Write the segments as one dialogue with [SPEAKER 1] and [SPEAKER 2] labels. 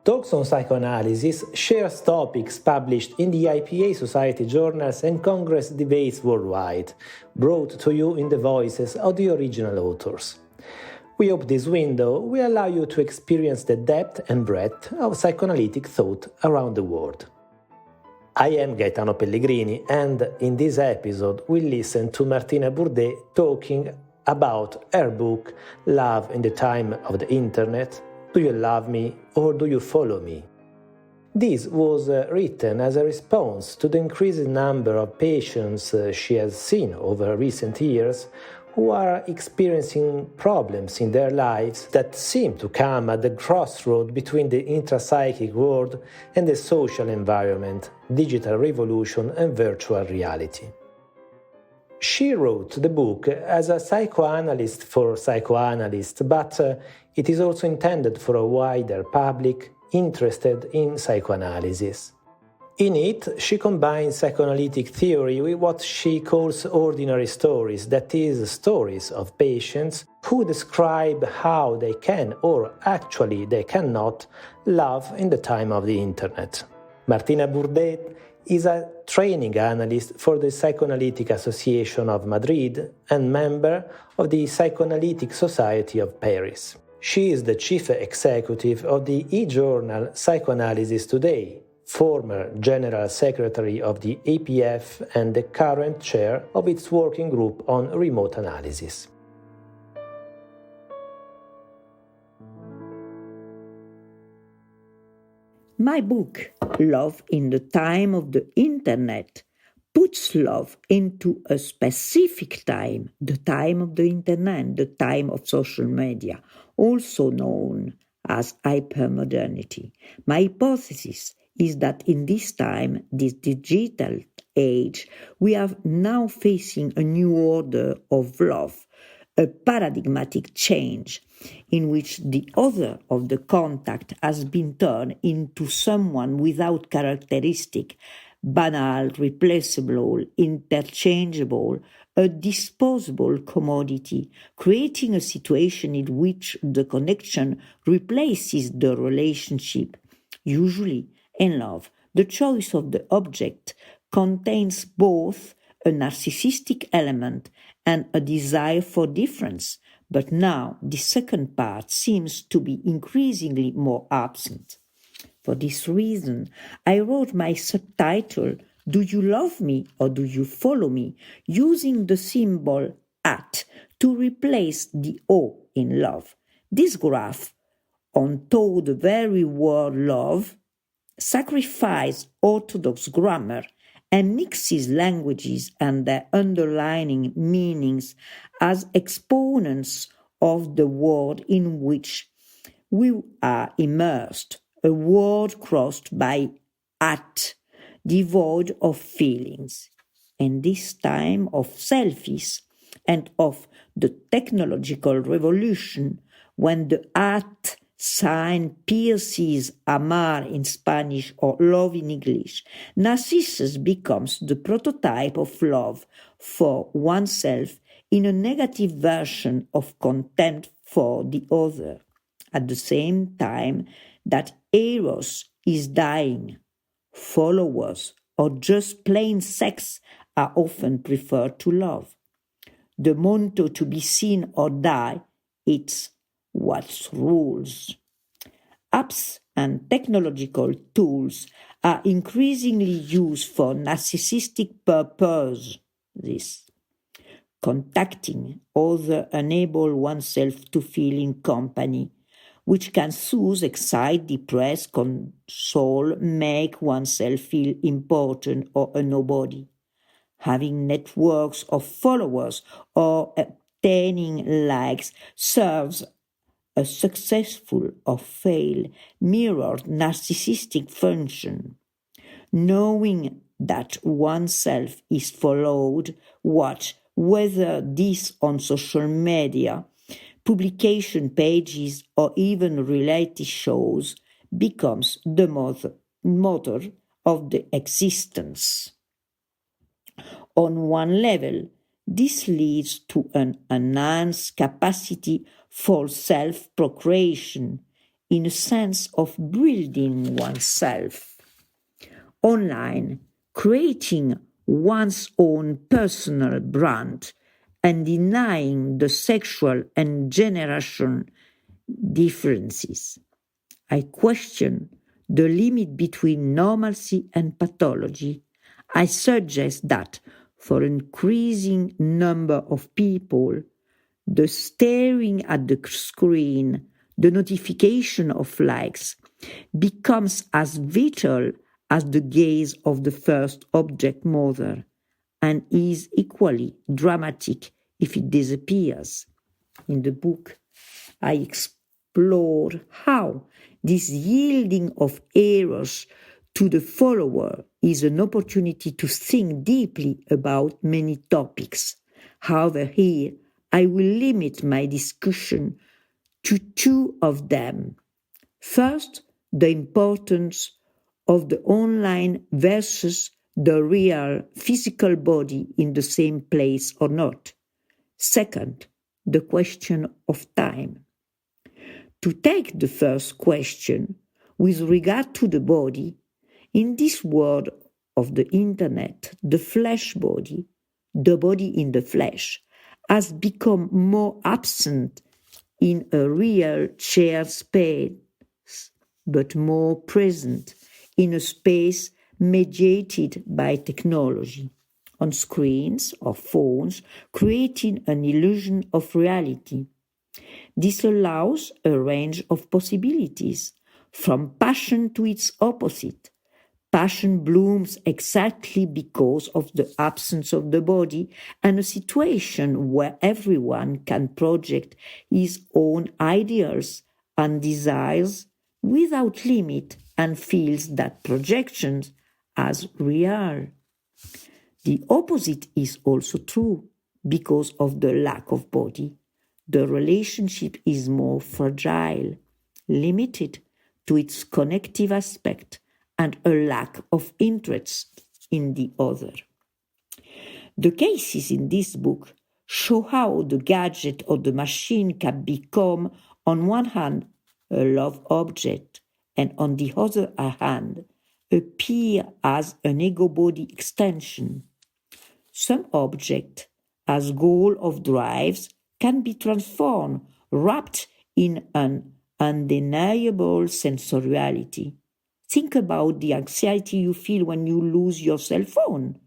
[SPEAKER 1] Talks on Psychoanalysis shares topics published in the IPA Society journals and Congress debates worldwide, brought to you in the voices of the original authors. We hope this window will allow you to experience the depth and breadth of psychoanalytic thought around the world. I am Gaetano Pellegrini, and in this episode we listen to Martina Burdet talking about her book Love in the Time of the Internet. Do you love me or do you follow me? This was written as a response to the increasing number of patients she has seen over recent years who are experiencing problems in their lives that seem to come at the crossroad between the intrapsychic world and the social environment, digital revolution and virtual reality. She wrote the book as a psychoanalyst for psychoanalysts, but it is also intended for a wider public interested in psychoanalysis. In it, she combines psychoanalytic theory with what she calls ordinary stories, that is, stories of patients who describe how they can, or actually they cannot, love in the time of the Internet. Martina Burdet is a training analyst for the Psychoanalytic Association of Madrid and member of the Psychoanalytic Society of Paris. She is the chief executive of the e-journal Psychoanalysis.today, former general secretary of the APF and the current chair of its working group on remote analysis.
[SPEAKER 2] My book, Love in the Time of the Internet, puts love into a specific time, the time of the Internet, the time of social media, also known as hypermodernity. My hypothesis is that in this time, this digital age, we are now facing a new order of love, a paradigmatic change in which the other of the contact has been turned into someone without characteristic, banal, replaceable, interchangeable, a disposable commodity, creating a situation in which the connection replaces the relationship, usually in love. The choice of the object contains both a narcissistic element and a desire for difference, but now the second part seems to be increasingly more absent. For this reason, I wrote my subtitle, Do You Love Me or Do You Follow Me?, using the symbol at to replace the O in love. This graph, onto the very word love, sacrifices orthodox grammar and mixes languages and their underlying meanings as exponents of the world in which we are immersed, a world crossed by at, devoid of feelings. In this time of selfies and of the technological revolution, when the at sign pierces amar in Spanish or love in English, Narcissus becomes the prototype of love for oneself in a negative version of contempt for the other. At the same time that Eros is dying, followers or just plain sex are often preferred to love. The motto to be seen or die, it's what rules. Apps and technological tools are increasingly used for narcissistic purposes. Contacting others enable oneself to feel in company, which can soothe, excite, depress, console, make oneself feel important or a nobody. Having networks of followers or obtaining likes serves a successful or failed mirrored narcissistic function. Knowing that oneself is followed, watched, whether this on social media, publication pages, or even reality shows, becomes the motor of the existence. On one level, this leads to an enhanced capacity for self-procreation, in a sense of building oneself. Online, creating one's own personal brand and denying the sexual and generational differences. I question the limit between normalcy and pathology. I suggest that for an increasing number of people, the staring at the screen, the notification of likes, becomes as vital as the gaze of the first object mother, and is equally dramatic if it disappears. In the book, I explore how this yielding of errors to the follower is an opportunity to think deeply about many topics. However, here I will limit my discussion to two of them. First, the importance of the online versus the real physical body in the same place or not. Second, the question of time. To take the first question, with regard to the body, in this world of the internet, the flesh body, the body in the flesh, has become more absent in a real shared space, but more present in a space mediated by technology, on screens or phones, creating an illusion of reality. This allows a range of possibilities, from passion to its opposite. Passion blooms exactly because of the absence of the body and a situation where everyone can project his own ideals and desires without limit and feels that projections as real. The opposite is also true because of the lack of body. The relationship is more fragile, limited to its connective aspect, and a lack of interest in the other. The cases in this book show how the gadget or the machine can become, on one hand, a love object, and on the other hand, appear as an ego body extension. Some object, as goal of drives, can be transformed, wrapped in an undeniable sensoriality. Think about the anxiety you feel when you lose your cell phone.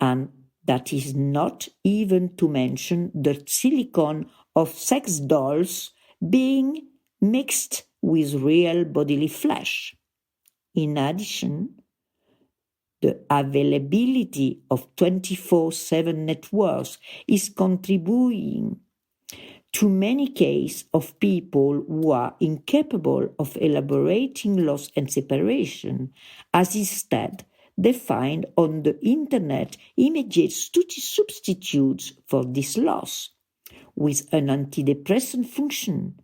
[SPEAKER 2] And that is not even to mention the silicone of sex dolls being mixed with real bodily flesh. In addition, the availability of 24/7 networks is contributing to many cases of people who are incapable of elaborating loss and separation, as instead they find on the internet immediate substitutes for this loss. With an antidepressant function,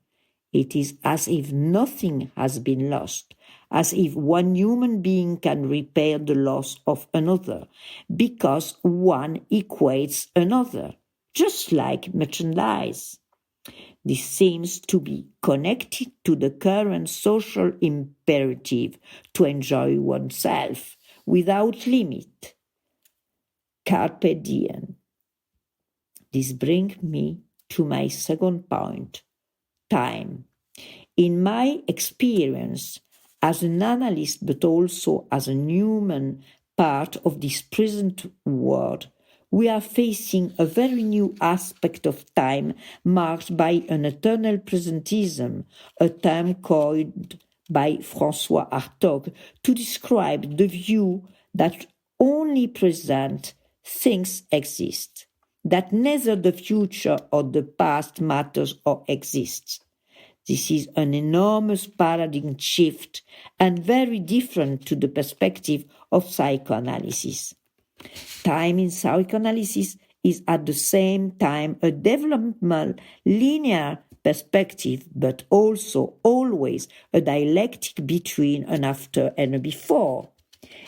[SPEAKER 2] it is as if nothing has been lost, as if one human being can repair the loss of another, because one equates another, just like merchandise. This seems to be connected to the current social imperative to enjoy oneself without limit. Carpe diem. This brings me to my second point, time. In my experience, as an analyst but also as a human part of this present world, we are facing a very new aspect of time marked by an eternal presentism, a term coined by François Hartog to describe the view that only present things exist, that neither the future or the past matters or exists. This is an enormous paradigm shift and very different to the perspective of psychoanalysis. Time in psychoanalysis is at the same time a developmental linear perspective, but also always a dialectic between an after and a before.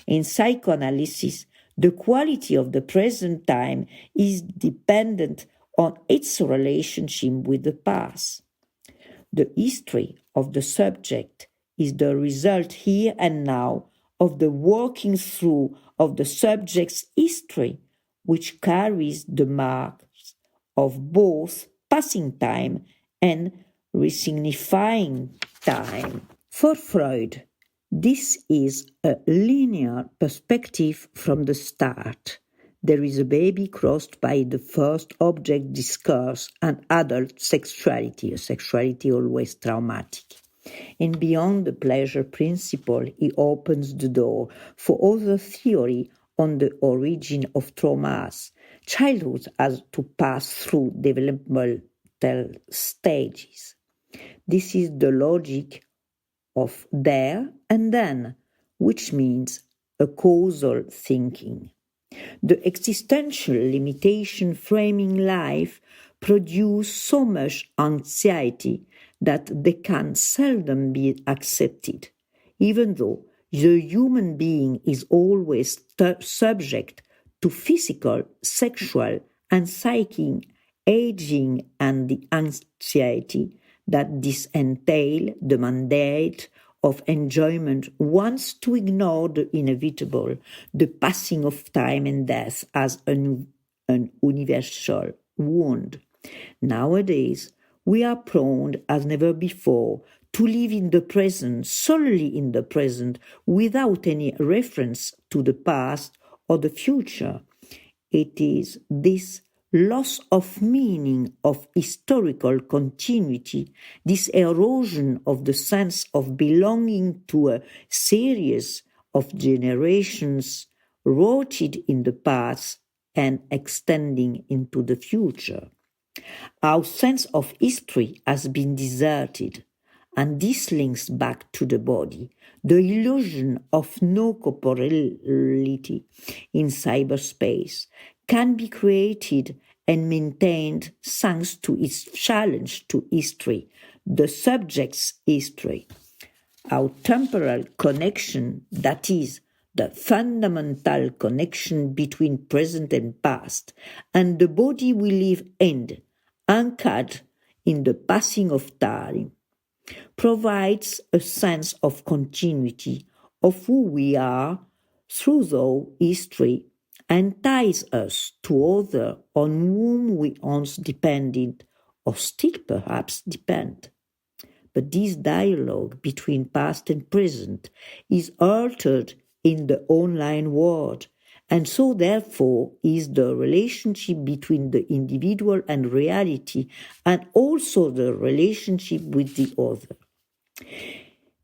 [SPEAKER 2] In psychoanalysis, the quality of the present time is dependent on its relationship with the past. The history of the subject is the result here and now of the working through of the subject's history, which carries the marks of both passing time and resignifying time. For Freud, this is a linear perspective from the start. There is a baby crossed by the first object discourse and adult sexuality, a sexuality always traumatic. And beyond the pleasure principle, he opens the door for other theory on the origin of traumas. Childhood has to pass through developmental stages. This is the logic of there and then, which means a causal thinking. The existential limitation framing life produce so much anxiety that they can seldom be accepted, even though the human being is always subject to physical, sexual, and psychic aging and the anxiety that this entail the mandate of enjoyment wants to ignore the inevitable, the passing of time and death as an universal wound. Nowadays, we are prone as never before to live in the present, solely in the present, without any reference to the past or the future. It is this loss of meaning, of historical continuity, this erosion of the sense of belonging to a series of generations rooted in the past and extending into the future. Our sense of history has been deserted, and this links back to the body, the illusion of no corporeality in cyberspace can be created and maintained thanks to its challenge to history, the subject's history. Our temporal connection, that is, the fundamental connection between present and past, and the body we live in, anchored in the passing of time, provides a sense of continuity of who we are through our history and ties us to others on whom we once depended or still perhaps depend. But this dialogue between past and present is altered in the online world, and so therefore is the relationship between the individual and reality, and also the relationship with the other.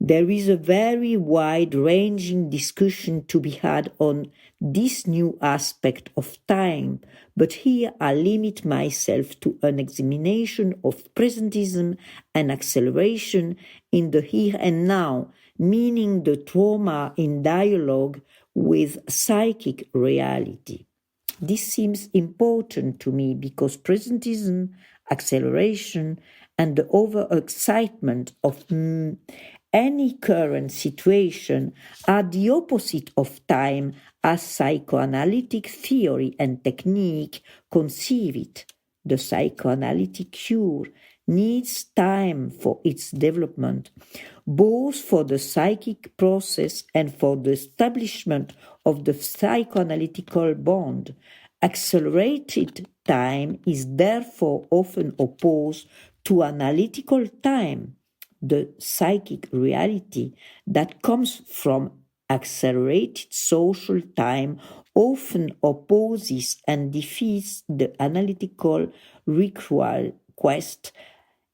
[SPEAKER 2] There is a very wide-ranging discussion to be had on this new aspect of time, but here I limit myself to an examination of presentism and acceleration in the here and now, meaning the trauma in dialogue with psychic reality. This seems important to me because presentism, acceleration, and the overexcitement of any current situation are the opposite of time as psychoanalytic theory and technique conceive it. The psychoanalytic cure needs time for its development, both for the psychic process and for the establishment of the psychoanalytical bond. Accelerated time is therefore often opposed to analytical time. The psychic reality that comes from accelerated social time often opposes and defeats the analytical request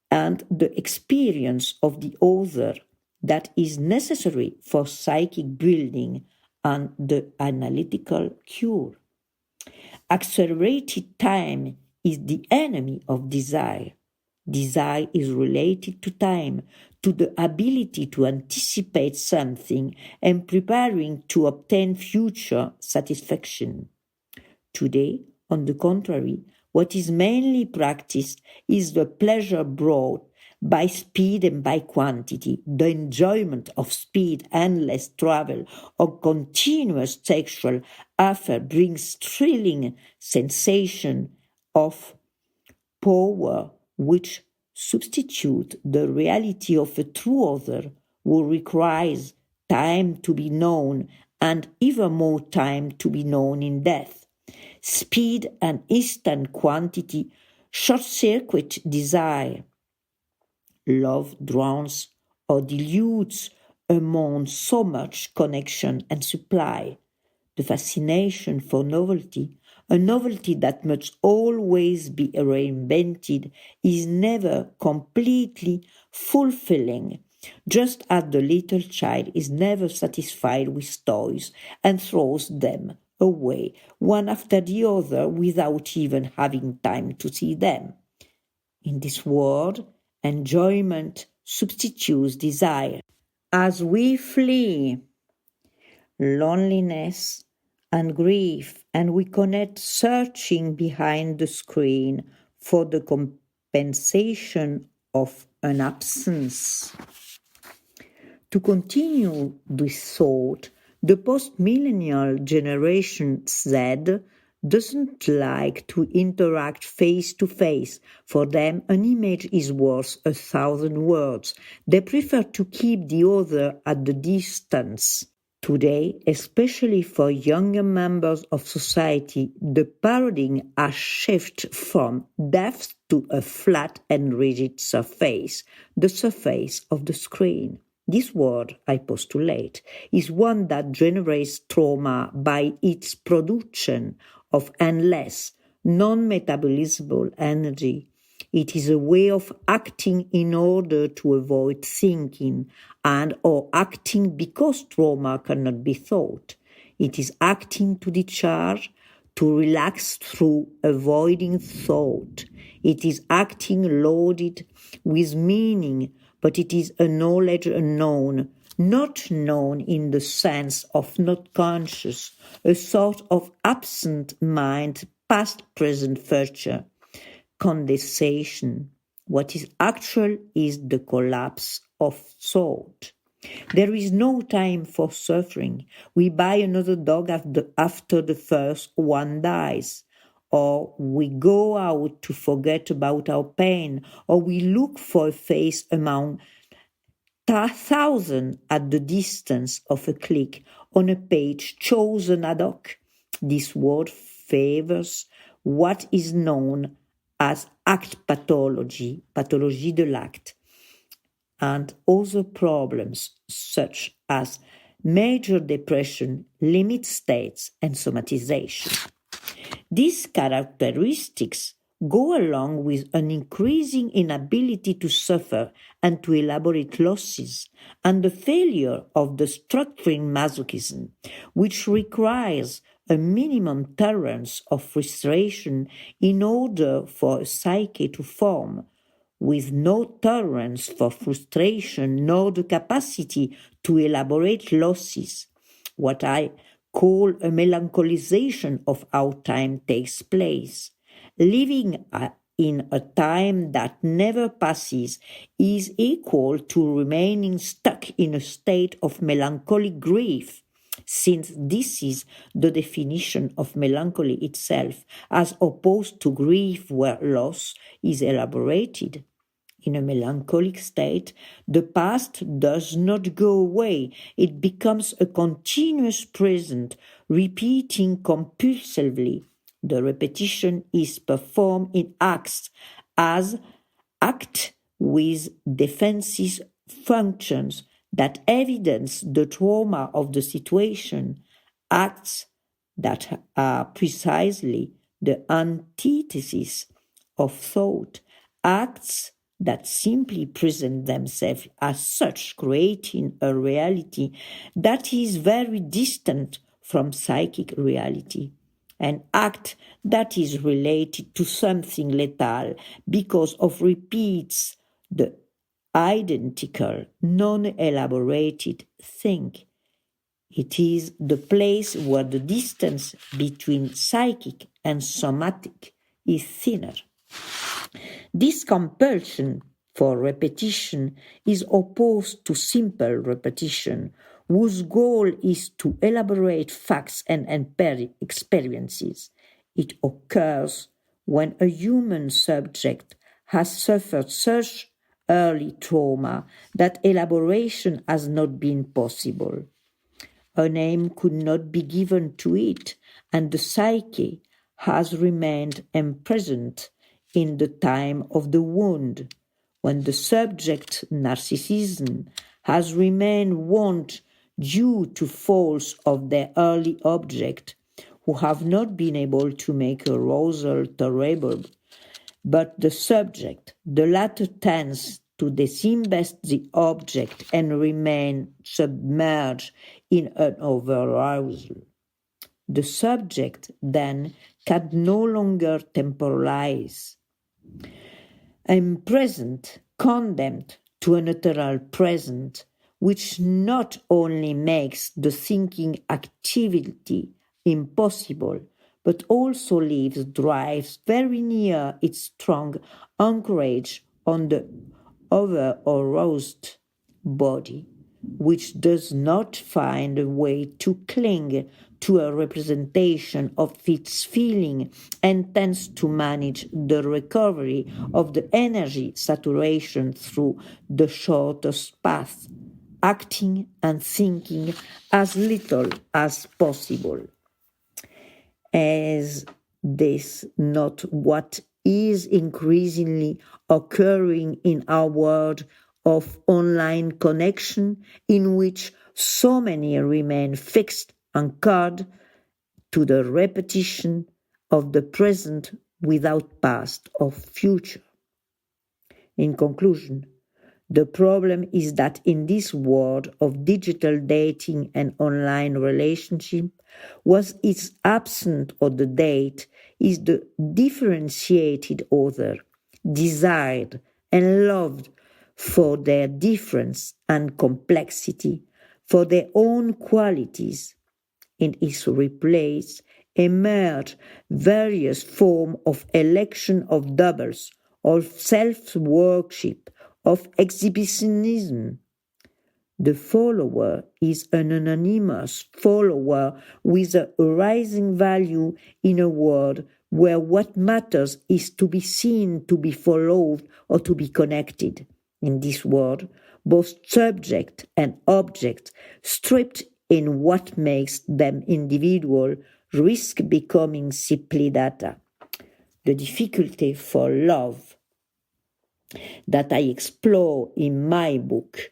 [SPEAKER 2] and the experience of the other that is necessary for psychic building and the analytical cure. Accelerated time is the enemy of desire. Desire is related to time, to the ability to anticipate something and preparing to obtain future satisfaction. Today, on the contrary, what is mainly practiced is the pleasure brought by speed and by quantity, the enjoyment of speed, endless travel, or continuous sexual affair brings thrilling sensation of power, which substitute the reality of a true other who requires time to be known and even more time to be known in death. Speed and instant quantity short-circuit desire. Love drowns or dilutes among so much connection and supply. The fascination for novelty, a novelty that must always be reinvented, is never completely fulfilling, just as the little child is never satisfied with toys and throws them away one after the other without even having time to see them. In this world, enjoyment substitutes desire. As we flee loneliness and grief, and we connect searching behind the screen for the compensation of an absence. To continue this thought, the postmillennial generation Z doesn't like to interact face to face. For them, an image is worth 1,000 words. They prefer to keep the other at the distance. Today, especially for younger members of society, the paradigm has shifted from depth to a flat and rigid surface, the surface of the screen. This word, I postulate, is one that generates trauma by its production of endless, non-metabolizable energy. It is a way of acting in order to avoid thinking and or acting because trauma cannot be thought. It is acting to discharge, to relax through avoiding thought. It is acting loaded with meaning, but it is a knowledge unknown, not known in the sense of not conscious, a sort of absent mind, past, present, future. Condensation. What is actual is the collapse of thought. There is no time for suffering. We buy another dog after the first one dies, or we go out to forget about our pain, or we look for a face among 1,000 at the distance of a click on a page chosen ad hoc. This word favors what is known as act pathology, pathologie de l'acte, and other problems such as major depression, limit states, and somatization. These characteristics go along with an increasing inability to suffer and to elaborate losses, and the failure of the structuring masochism, which requires a minimum tolerance of frustration in order for a psyche to form, with no tolerance for frustration nor the capacity to elaborate losses. What I call a melancholization of how time takes place. Living in a time that never passes is equal to remaining stuck in a state of melancholic grief, since this is the definition of melancholy itself, as opposed to grief where loss is elaborated. In a melancholic state, the past does not go away. It becomes a continuous present, repeating compulsively. The repetition is performed in acts as act with defensive functions that evidence the trauma of the situation, acts that are precisely the antithesis of thought, acts that simply present themselves as such, creating a reality that is very distant from psychic reality, an act that is related to something lethal because of repeats the identical, non-elaborated thing. It is the place where the distance between psychic and somatic is thinner. This compulsion for repetition is opposed to simple repetition, whose goal is to elaborate facts and experiences. It occurs when a human subject has suffered such early trauma that elaboration has not been possible. A name could not be given to it, and the psyche has remained imprisoned in the time of the wound, when the subject narcissism has remained want due to faults of their early object, who have not been able to make arousal tolerable, but the subject, the latter tends to disinvest the object and remain submerged in an overarousal. The subject then can no longer temporalize. Imprisoned, condemned to an eternal present, which not only makes the thinking activity impossible, but also drives very near its strong anchorage on the over-aroused body, which does not find a way to cling to a representation of its feeling and tends to manage the recovery of the energy saturation through the shortest path, acting and thinking as little as possible. Is this not what is increasingly occurring in our world of online connection, in which so many remain fixed, anchored to the repetition of the present without past or future? In conclusion, the problem is that in this world of digital dating and online relationship, what is absent of the date is the differentiated other, desired and loved for their difference and complexity, for their own qualities. In its replace emerge various forms of election of doubles, of self-worship, of exhibitionism. The follower is an anonymous follower with a rising value in a world where what matters is to be seen, to be followed, or to be connected. In this world, both subject and object, stripped in what makes them individual, risk becoming simply data. The difficulty for love that I explore in my book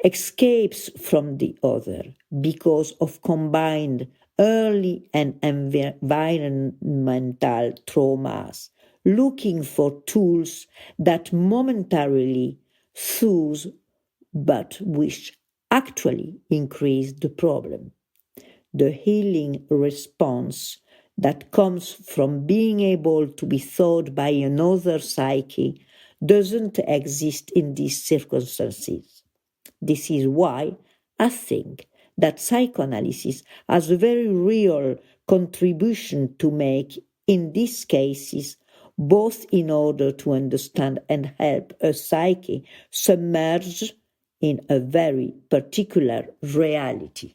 [SPEAKER 2] escapes from the other because of combined early and environmental traumas, looking for tools that momentarily soothe but which actually increase the problem. The healing response that comes from being able to be thought by another psyche doesn't exist in these circumstances. This is why I think that psychoanalysis has a very real contribution to make in these cases, both in order to understand and help a psyche submerged in a very particular reality.